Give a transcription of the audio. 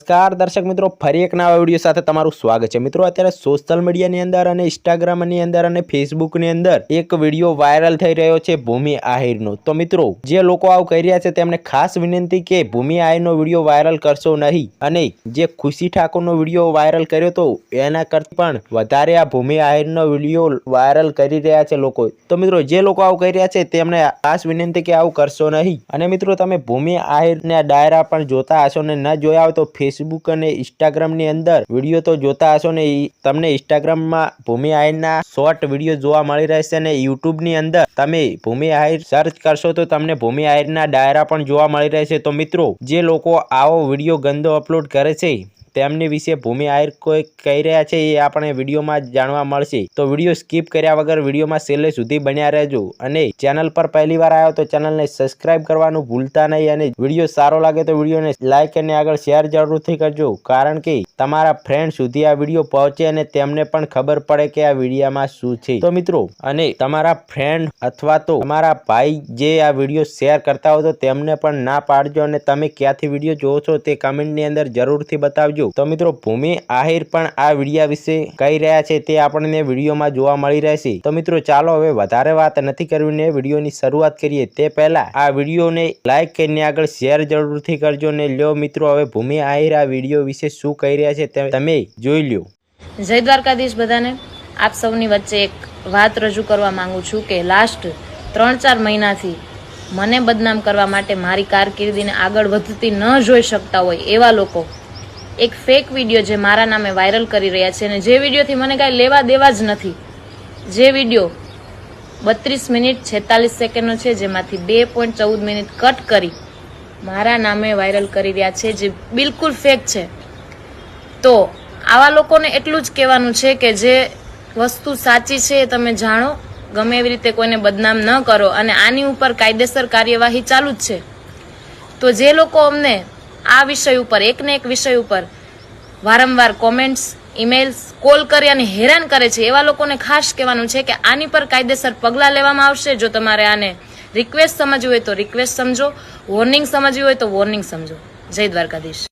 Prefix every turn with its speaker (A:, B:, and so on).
A: નમસ્કાર દર્શક મિત્રો, ફરી એક નવા વિડીયો સાથે તમારું સ્વાગત છે। મિત્રો અત્યારે સોશિયલ મીડિયાની અંદર અને ઇન્સ્ટાગ્રામની અંદર અને ફેસબુકની અંદર એક વિડીયો વાયરલ થઈ રહ્યો છે ભૂમિ આહિરનો। તો મિત્રો જે લોકો આવું કરી રહ્યા છે તેમને ખાસ વિનંતી કે ભૂમિ આહિરનો વિડીયો વાયરલ કરશો નહીં, અને જે ખુશી ઠાકોરનો વિડીયો વાયરલ કર્યો તો એના કરતા પણ વધારે આ ભૂમિ આહિરનો વિડીયો વાયરલ કરી રહ્યા છે લોકો। તો મિત્રો જે લોકો આવું કરી રહ્યા છે તેમને ખાસ વિનંતી કે આવું કરશો નહીં। અને મિત્રો તમે ભૂમિ આહિરના ડાયરા પણ જોતા હશો ને ન જોયા હોય તો ફેસબુક અને ઇન્સ્ટાગ્રામની અંદર વિડીયો તો જોતા હશો ને। તમને ઇન્સ્ટાગ્રામમાં ભૂમિ આહિરના શોર્ટ વિડીયો જોવા મળી રહેશે અને યુટ્યુબની અંદર તમે ભૂમિ આહિર સર્ચ કરશો તો તમને ભૂમિ આહિરના ડાયરા પણ જોવા મળી રહેશે। તો મિત્રો જે લોકો આવો વિડીયો ગંદો અપલોડ કરે છે તેમની વિશે ભૂમિ આહિર કોઈ કહી રહ્યા છે એ આપણે વિડીયોમાં જાણવા મળશે। તો વિડીયો સ્કીપ કર્યા વગર વિડીયોમાં છેલ્લે સુધી બન્યા રહેજો, અને ચેનલ પર પહેલી વાર આવ્યો તો ચેનલને સબસ્ક્રાઇબ કરવાનું ભૂલતા નહીં, અને વિડીયો સારો લાગે તો વિડીયોને લાઇક અને આગળ શેર જરૂરથી કરજો, કારણ કે તમારા ફ્રેન્ડ સુધી આ વિડીયો પહોંચે અને તેમને પણ ખબર પડે કે આ વિડીયોમાં શું છે। તો મિત્રો અને તમારા ફ્રેન્ડ અથવા તો તમારા ભાઈ જે આ વિડીયો શેર કરતા હોય તો તેમને પણ ના પાડજો, અને તમે ક્યાંથી વિડીયો જોવો છો તે કમેન્ટની અંદર જરૂરથી બતાવજો। તો મિત્રો ભૂમિ આહિર પણ આ વિડીયો વિશે કહી રહ્યા છે તે આપણને વિડીયોમાં જોવા મળી રહેશે। તો મિત્રો ચાલો હવે વધારે વાત નથી કરવી ને વિડીયોની શરૂઆત કરીએ તે પહેલા આ વિડીયોને લાઈક કરીને આગળ શેર જરૂરથી કરજો ને લ્યો મિત્રો હવે ભૂમિ આહિર આ વિડીયો વિશે શું કહી રહ્યા છે તમે જોઈ લ્યો।
B: જય દ્વારકાધીશ બધાને। આપ સૌની વચ્ચે એક વાત રજૂ કરવા માંગુ છું કે લાસ્ટ 3-4 મહિનાથી મને બદનામ કરવા માટે મારી કારકિર્દીને આગળ વધતી ન જોઈ શકતા હોય એવા લોકો એક ફેક વિડીયો જે મારા નામે વાયરલ કરી રહ્યા છે, અને જે વિડીયોથી મને કાંઈ લેવા દેવા જ નથી, જે વિડીયો 32 મિનિટ 46 સેકન્ડનો છે જેમાંથી 2.14 મિનિટ કટ કરી મારા નામે વાયરલ કરી રહ્યા છે જે બિલકુલ ફેક છે। તો આવા લોકોને એટલું જ કહેવાનું છે કે જે વસ્તુ સાચી છે એ તમે જાણો, ગમે એવી રીતે કોઈને બદનામ ન કરો, અને આની ઉપર કાયદેસર કાર્યવાહી ચાલુ જ છે। તો જે લોકો અમને આ વિષય ઉપર એકને એક વિષય ઉપર વારંવાર કોમેન્ટ્સ, ઈમેલ્સ, કોલ કરી અને હેરાન કરે છે એવા લોકોને ખાસ કહેવાનું છે કે આની પર કાયદેસર પગલાં લેવામાં આવશે। જો તમારે આને રિક્વેસ્ટ સમજવી હોય તો રિક્વેસ્ટ સમજો, વોર્નિંગ સમજવી હોય તો વોર્નિંગ સમજો। જય દ્વારકાધીશ।